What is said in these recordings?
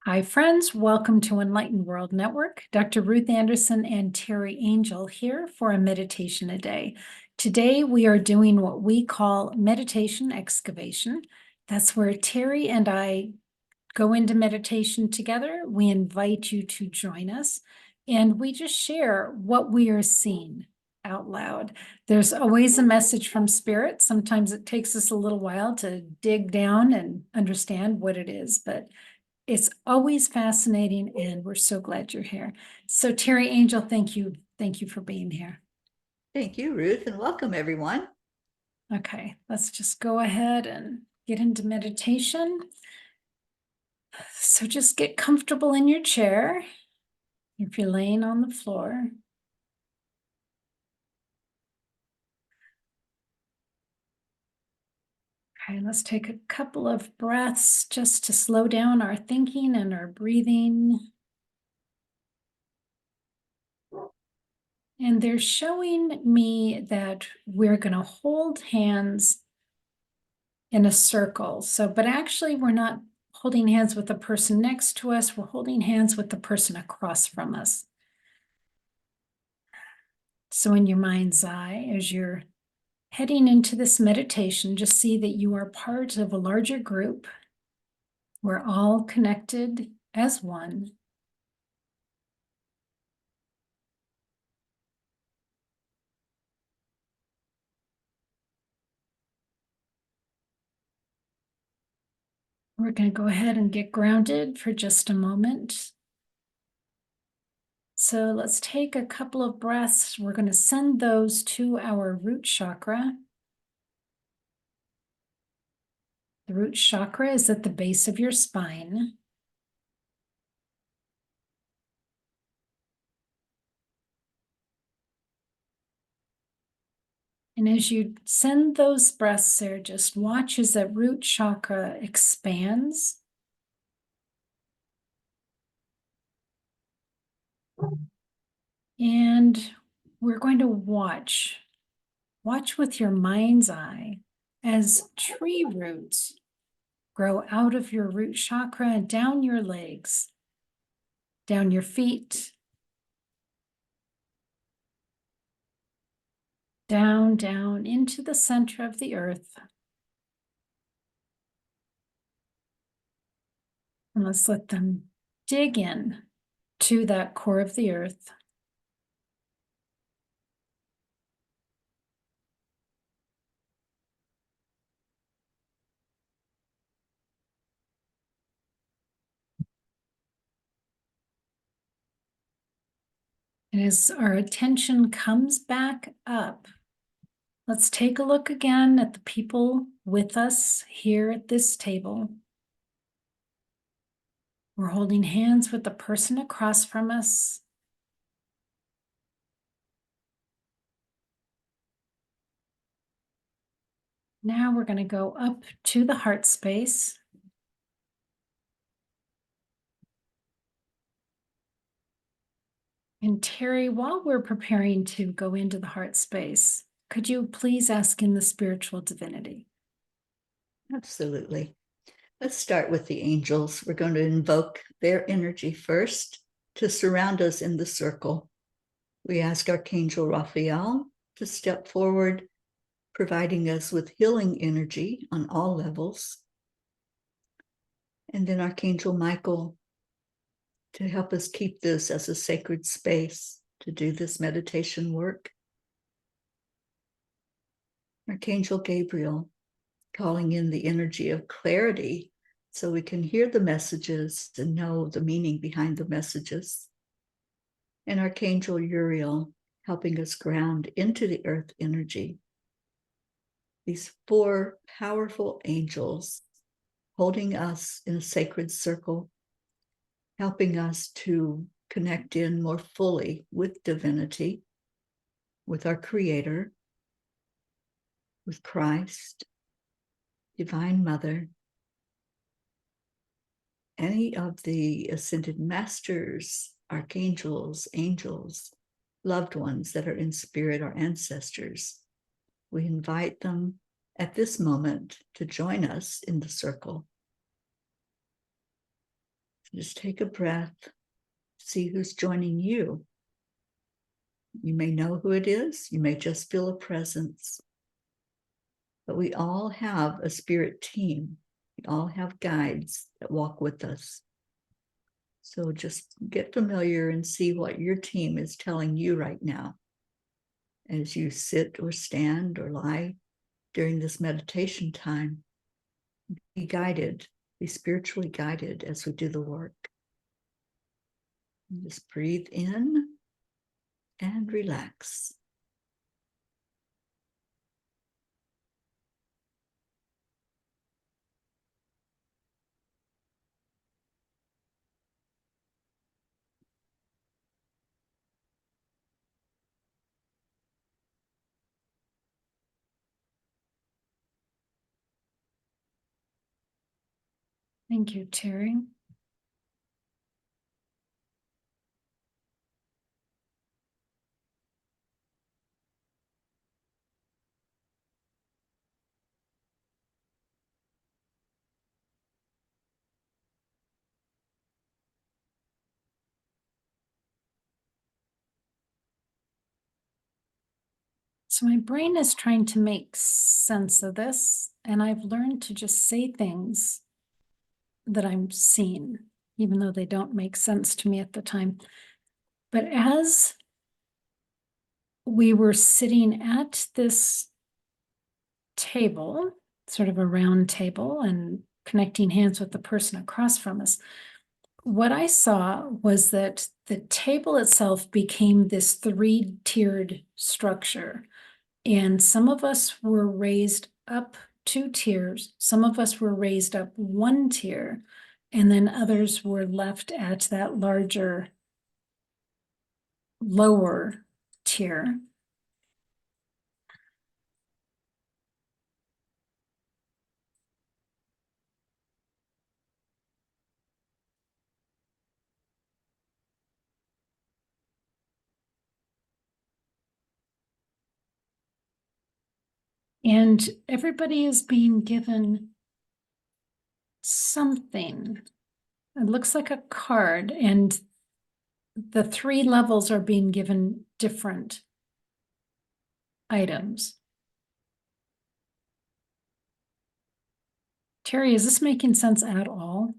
Hi, friends. Welcome to Enlightened World Network. Dr. Ruth Anderson and Teri Angel here for a meditation a day. Today, we are doing what we call meditation excavation. That's where Teri and I go into meditation together. We invite you to join us, and we just share what we are seeing out loud. There's always a message from Spirit. Sometimes it takes us a little while to dig down and understand what it is, but it's always fascinating, and we're so glad you're here. So, Teri Angel, thank you. Thank you for being here. Thank you, Ruth, and welcome everyone. Okay, let's just go ahead and get into meditation. So just get comfortable in your chair if you're laying on the floor. Okay, let's take a couple of breaths just to slow down our thinking and our breathing. And they're showing me that we're going to hold hands in a circle. So, but actually we're not holding hands with the person next to us. We're holding hands with the person across from us. So in your mind's eye, as you're heading into this meditation, just see that you are part of a larger group. We're all connected as one. We're going to go ahead and get grounded for just a moment. So let's take a couple of breaths. We're going to send those to our root chakra. The root chakra is at the base of your spine. And as you send those breaths there, just watch as that root chakra expands. And we're going to watch with your mind's eye as tree roots grow out of your root chakra and down your legs, down your feet, down into the center of the earth. And let's let them dig in to that core of the earth. And as our attention comes back up, let's take a look again at the people with us here at this table. We're holding hands with the person across from us. Now we're going to go up to the heart space. And Teri, while we're preparing to go into the heart space, could you please ask in the spiritual divinity? Absolutely. Let's start with the angels. We're going to invoke their energy first to surround us in the circle. We ask Archangel Raphael to step forward, providing us with healing energy on all levels. And then Archangel Michael to help us keep this as a sacred space to do this meditation work. Archangel Gabriel calling in the energy of clarity so we can hear the messages and know the meaning behind the messages. And Archangel Uriel helping us ground into the earth energy. These four powerful angels holding us in a sacred circle, helping us to connect in more fully with divinity, with our Creator, with Christ, Divine Mother, any of the ascended masters, archangels, angels, loved ones that are in spirit, our ancestors. We invite them at this moment to join us in the circle. Just take a breath, see who's joining you. You may know who it is, you may just feel a presence. But we all have a spirit team. We all have guides that walk with us. So just get familiar and see what your team is telling you right now as you sit or stand or lie during this meditation time. Be guided, be spiritually guided as we do the work. And just breathe in and relax. Thank you, Teri. So my brain is trying to make sense of this, and I've learned to just say things that I'm seeing, even though they don't make sense to me at the time. But as we were sitting at this table, sort of a round table, and connecting hands with the person across from us, what I saw was that the table itself became this three-tiered structure. And some of us were raised up 2 tiers, some of us were raised up 1 tier, and then others were left at that larger, lower tier. And everybody is being given something. It looks like a card, and the 3 levels are being given different items. Teri, is this making sense at all?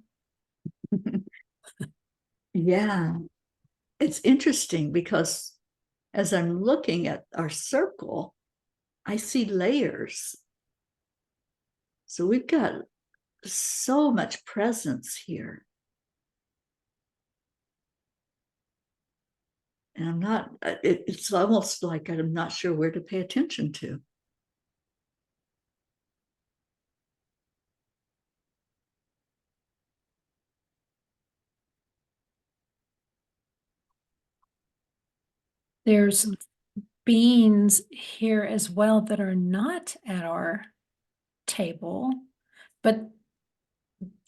Yeah, it's interesting because as I'm looking at our circle, I see layers. So we've got so much presence here. And I'm not, it's almost like I'm not sure where to pay attention to. There's beings here as well that are not at our table, but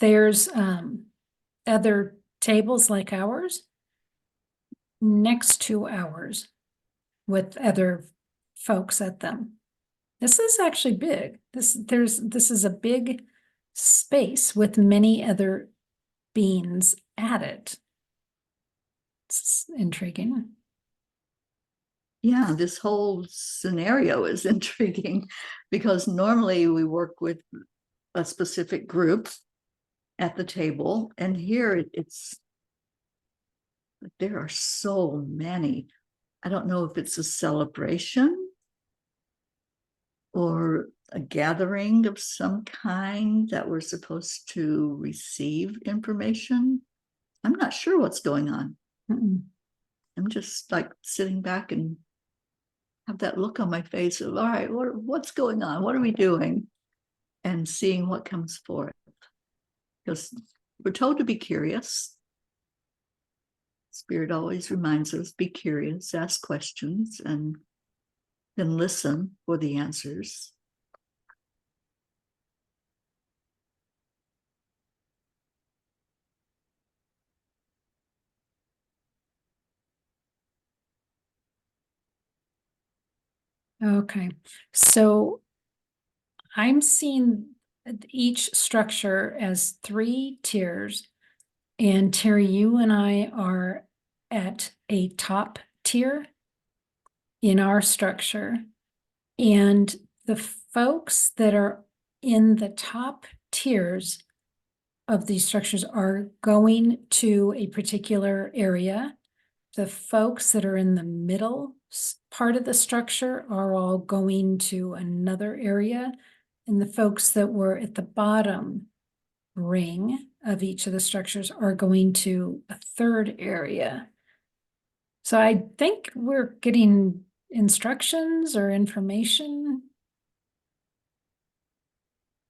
there's other tables like ours next to ours with other folks at them. This is actually big. This is a big space with many other beings at it. It's intriguing. Yeah, this whole scenario is intriguing because normally we work with a specific group at the table, and here it's there are so many. I don't know if it's a celebration or a gathering of some kind that we're supposed to receive information. I'm not sure what's going on. I'm just like sitting back and have that look on my face of, all right, what's going on? What are we doing? And seeing what comes forth. Because we're told to be curious. Spirit always reminds us, be curious, ask questions, and then listen for the answers. Okay, so I'm seeing each structure as 3 tiers, And Teri, you and I are at a top tier in our structure. And the folks that are in the top tiers of these structures are going to a particular area. The folks that are in the middle part of the structure are all going to another area. And the folks that were at the bottom ring of each of the structures are going to a third area. So I think we're getting instructions or information.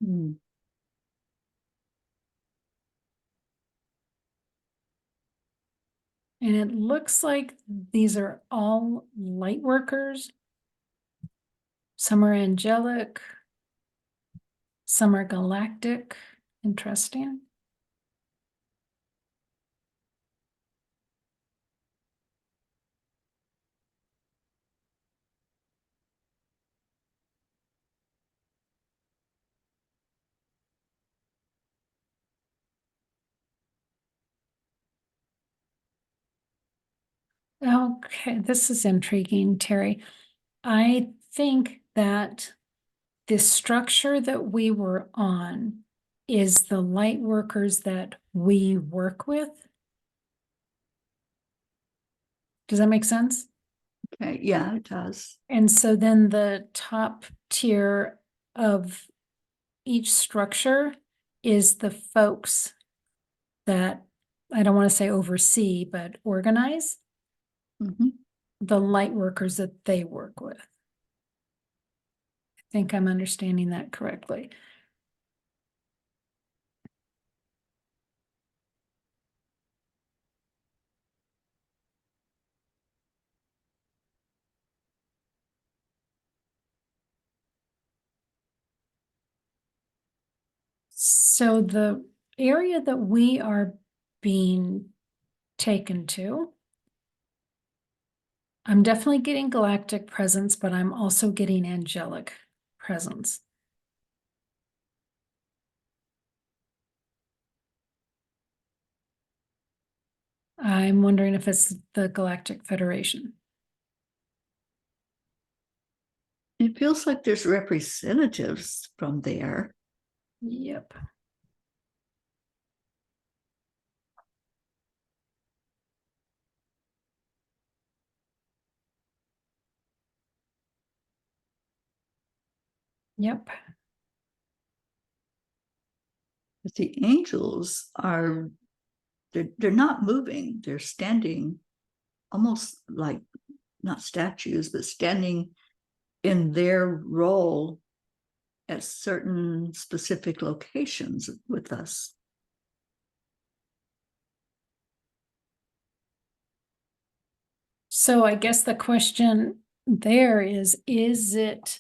Hmm. And it looks like these are all light workers. Some are angelic, some are galactic. Interesting. Okay, this is intriguing, Teri. I think that the structure that we were on is the light workers that we work with. Does that make sense? Okay, yeah, it does. And so then the top tier of each structure is the folks that, I don't want to say oversee, but organize Mhm. the light workers that they work with. I think I'm understanding that correctly. So the area that we are being taken to, I'm definitely getting galactic presence, but I'm also getting angelic presence. I'm wondering if it's the Galactic Federation. It feels like there's representatives from there. Yep. Yep. But the angels are, they're not moving. They're standing almost like, not statues, but standing in their role at certain specific locations with us. So I guess the question there is it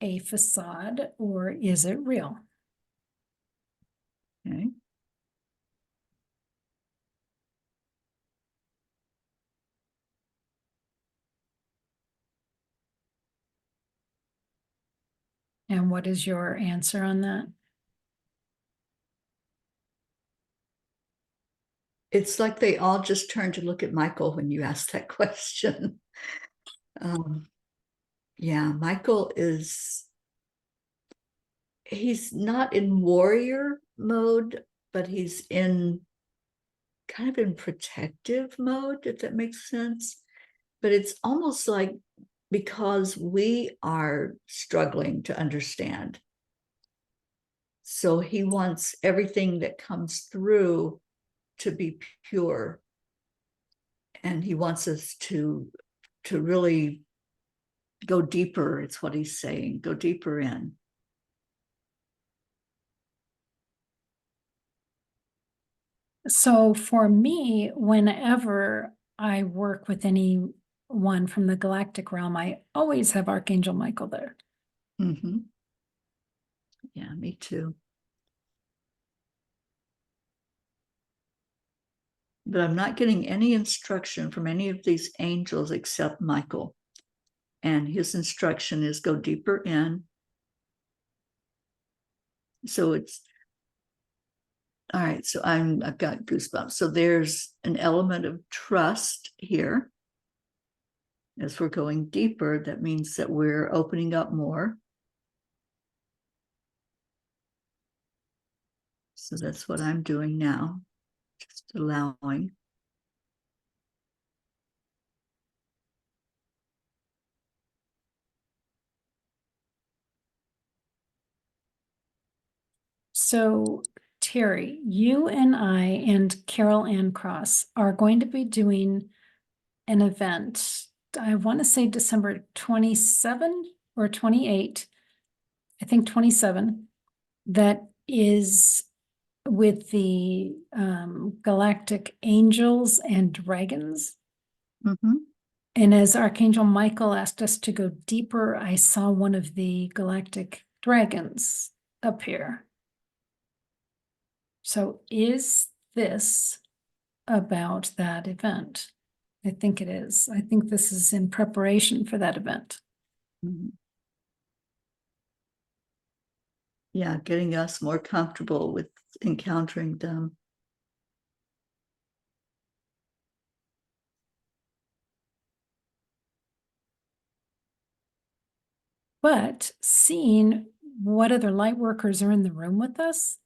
a facade or is it real? Okay. And what is your answer on that? It's like they all just turned to look at Michael when you asked that question. Yeah, Michael he's not in warrior mode, but he's in kind of in protective mode, if that makes sense. But it's almost like because we are struggling to understand. So he wants everything that comes through to be pure. And he wants us to really go deeper. It's what he's saying, go deeper in. So for me, whenever I work with anyone from the galactic realm, I always have Archangel Michael there. Mm-hmm. Yeah, me too. But I'm not getting any instruction from any of these angels except Michael. And his instruction is go deeper in. So it's All right, so I've got goosebumps. So there's an element of trust here. As we're going deeper, that means that we're opening up more. So that's what I'm doing now, just allowing. So, Teri, you and I and Carol Ann Cross are going to be doing an event. I want to say December 27 or 28. I think 27. That is with the Galactic Angels and Dragons. Mm-hmm. And as Archangel Michael asked us to go deeper, I saw one of the Galactic Dragons appear. So is this about that event? I think it is. I think this is in preparation for that event. Mm-hmm. Yeah, getting us more comfortable with encountering them. But seeing what other light workers are in the room with us,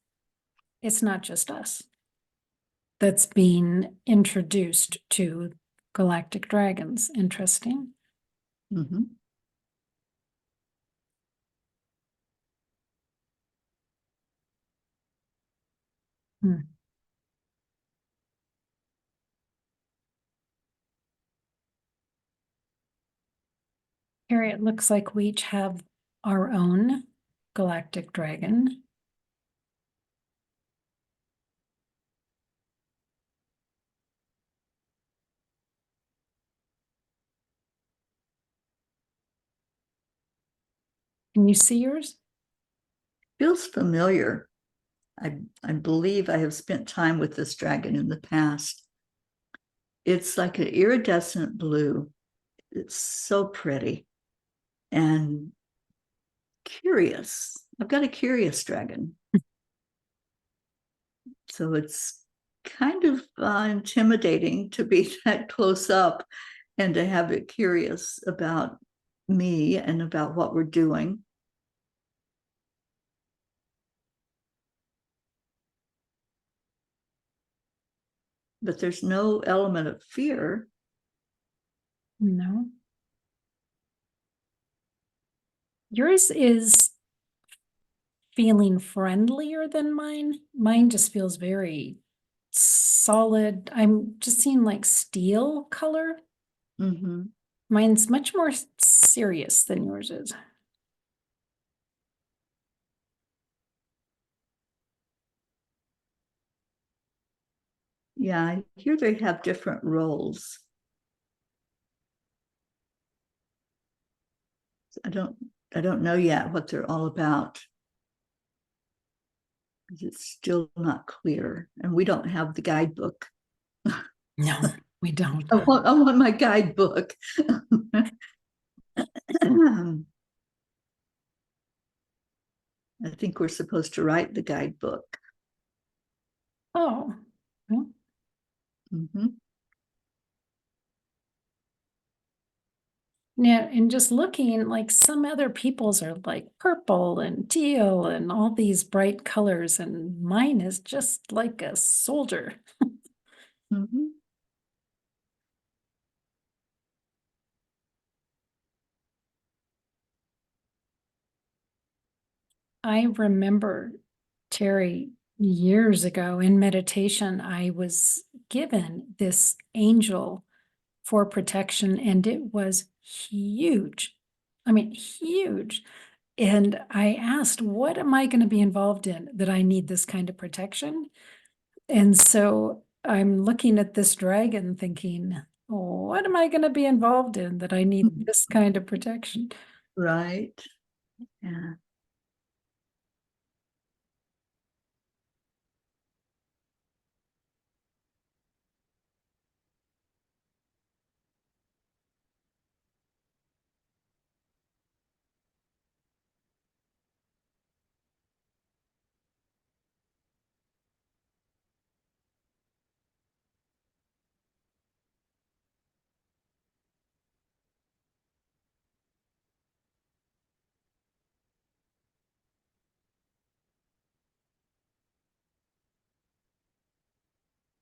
it's not just us that's being introduced to galactic dragons. Interesting. Mm-hmm. Hmm. Harry, it looks like we each have our own galactic dragon. Can you see yours? Feels familiar. I believe I have spent time with this dragon in the past. It's like an iridescent blue. It's so pretty and curious. I've got a curious dragon. So it's kind of intimidating to be that close up and to have it curious about me and about what we're doing. But there's no element of fear. No. Yours is feeling friendlier than mine. Mine just feels very solid. I'm just seeing like steel color. Mm-hmm. Mine's much more serious than yours is. Yeah, I hear they have different roles. I don't know yet what they're all about. It's still not clear, and we don't have the guidebook. No, we don't. I want my guidebook. I think we're supposed to write the guidebook. Oh, well, Mm-hmm. yeah, and just looking like some other people's are like purple and teal and all these bright colors, and mine is just like a soldier. Mm-hmm. I remember, Teri, years ago in meditation, I was given this angel for protection, and it was huge. I mean, huge. And I asked, what am I going to be involved in that I need this kind of protection? And so I'm looking at this dragon thinking, what am I going to be involved in that I need this kind of protection? Right. Yeah.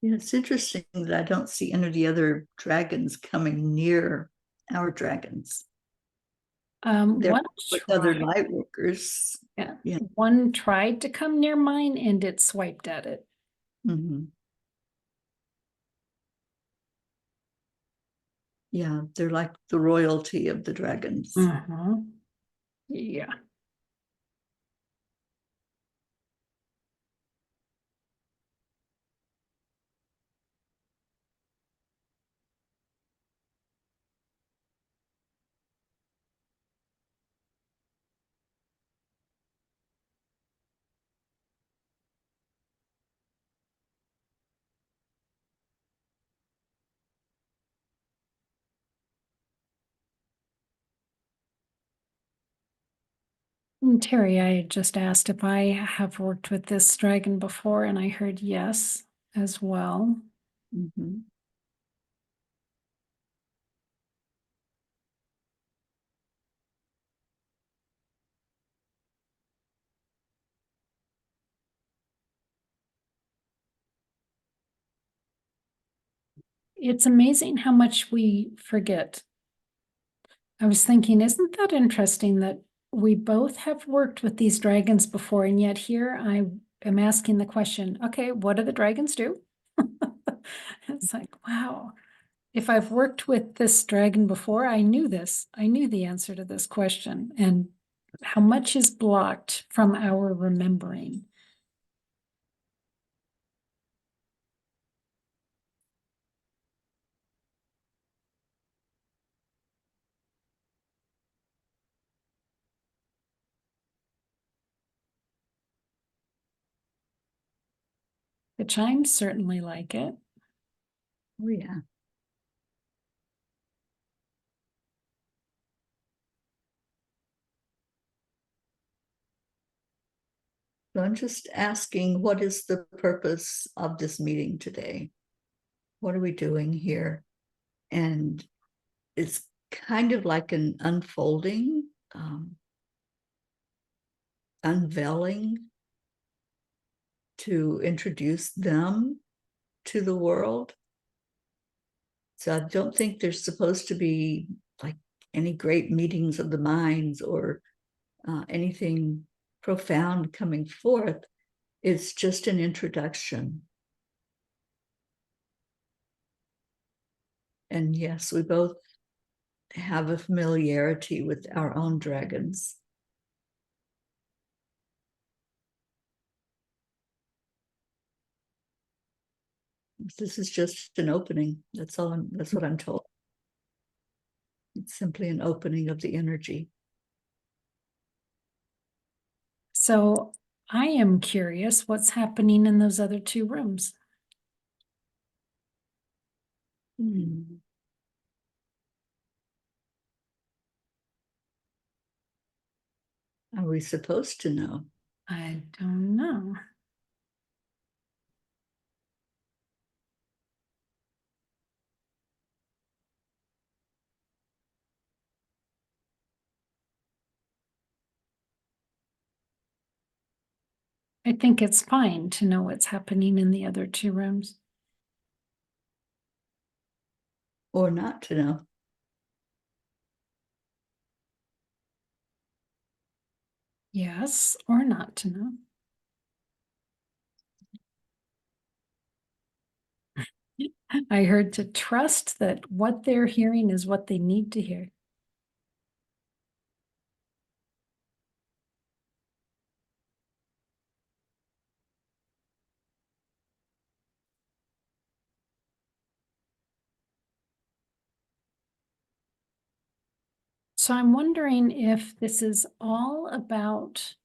Yeah, it's interesting that I don't see any of the other dragons coming near our dragons. They're One with other tried, light workers. yeah, Yeah. one tried to come near mine and it swiped at it. Mm-hmm. Yeah, they're like the royalty of the dragons. Yeah. And Teri, I had just asked if I have worked with this dragon before, and I heard yes as well. Mm-hmm. It's amazing how much we forget. I was thinking, isn't that interesting that we both have worked with these dragons before, and yet here I am asking the question, okay, what do the dragons do? It's like, wow, if I've worked with this dragon before, I knew this. I knew the answer to this question, and how much is blocked from our remembering. The chimes certainly like it. Oh, yeah. So I'm just asking, what is the purpose of this meeting today? What are we doing here? And it's kind of like an unfolding, unveiling to introduce them to the world. So I don't think there's supposed to be like any great meetings of the minds or anything profound coming forth. It's just an introduction. And yes, we both have a familiarity with our own dragons. This is just an opening. That's all. That's what I'm told. It's simply an opening of the energy. So I am curious what's happening in those other two rooms. Are we supposed to know? I don't know. I think it's fine to know what's happening in the other two rooms. Or not to know? Yes, or not to know. I heard to trust that what they're hearing is what they need to hear. So I'm wondering if this is all about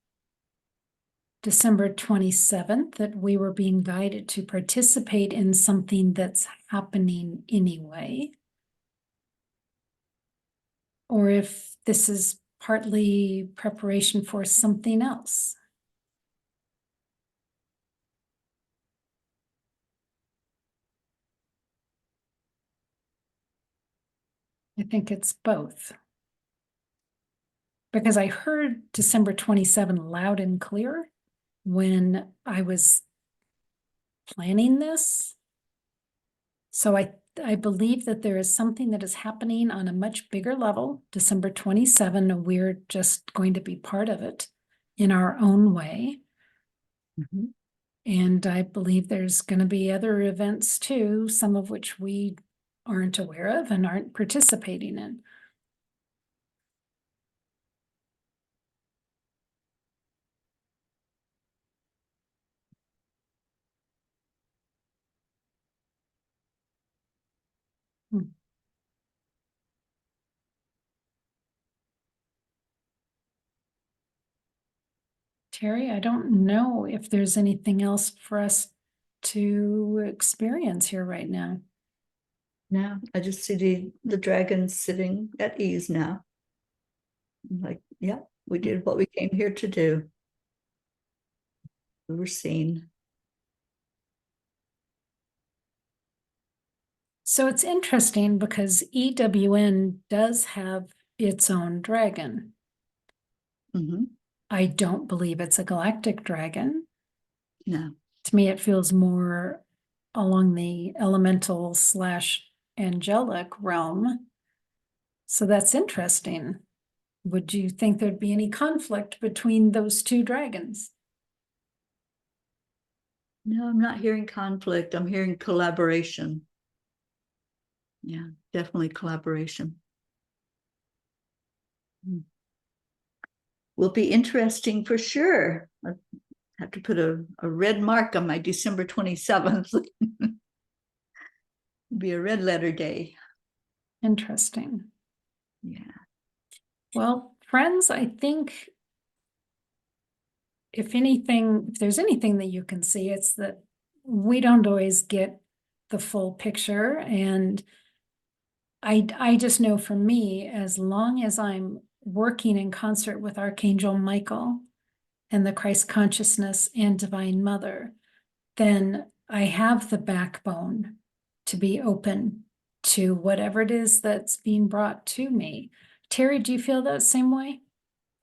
December 27th, that we were being guided to participate in something that's happening anyway. Or if this is partly preparation for something else. I think it's both. Because I heard December 27 loud and clear when I was planning this. So I believe that there is something that is happening on a much bigger level, December 27, and we're just going to be part of it in our own way. Mhm. And I believe there's going to be other events too, some of which we aren't aware of and aren't participating in. Hmm. Teri, I don't know if there's anything else for us to experience here right now. Now I just see the dragon sitting at ease now. I'm like, yeah, we did what we came here to do. We were seen. So it's interesting because EWN does have its own dragon. Mhm. I don't believe it's a galactic dragon. No. To me, it feels more along the elemental / angelic realm. So that's interesting. Would you think there'd be any conflict between those two dragons? No, I'm not hearing conflict. I'm hearing collaboration. Yeah, definitely collaboration. Will be interesting for sure. I have to put a red mark on my December 27th. Be a red letter day. Interesting. Yeah. Well, friends, I think if there's anything that you can see, it's that we don't always get the full picture. And I just know for me, as long as I'm working in concert with Archangel Michael and the Christ consciousness and Divine Mother, then I have the backbone to be open to whatever it is that's being brought to me. Teri, do you feel that same way?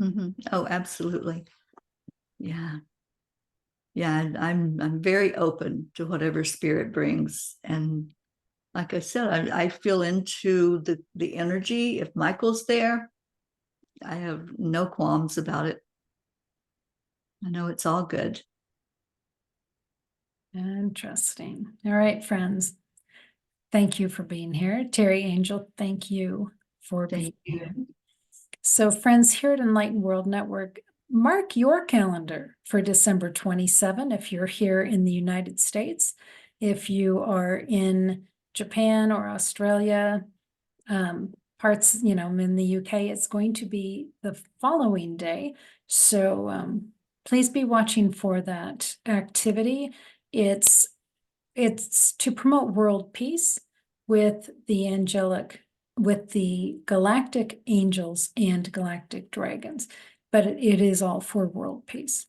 Mm-hmm. Oh, absolutely. Yeah. Yeah, I'm very open to whatever spirit brings. And like I said, I feel into the energy. If Michael's there, I have no qualms about it. I know it's all good. Interesting. All right, friends. Thank you for being here. Teri Angel, thank you for being Thank you. here. So, friends, here at Enlightened World Network, mark your calendar for December 27 if you're here in the United States. If you are in Japan or Australia, parts, in the UK, it's going to be the following day. So please be watching for that activity. It's to promote world peace with with the galactic angels and galactic dragons, but it is all for world peace.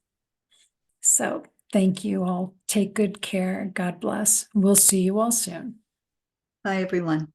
So thank you all. Take good care. God bless. We'll see you all soon. Bye, everyone.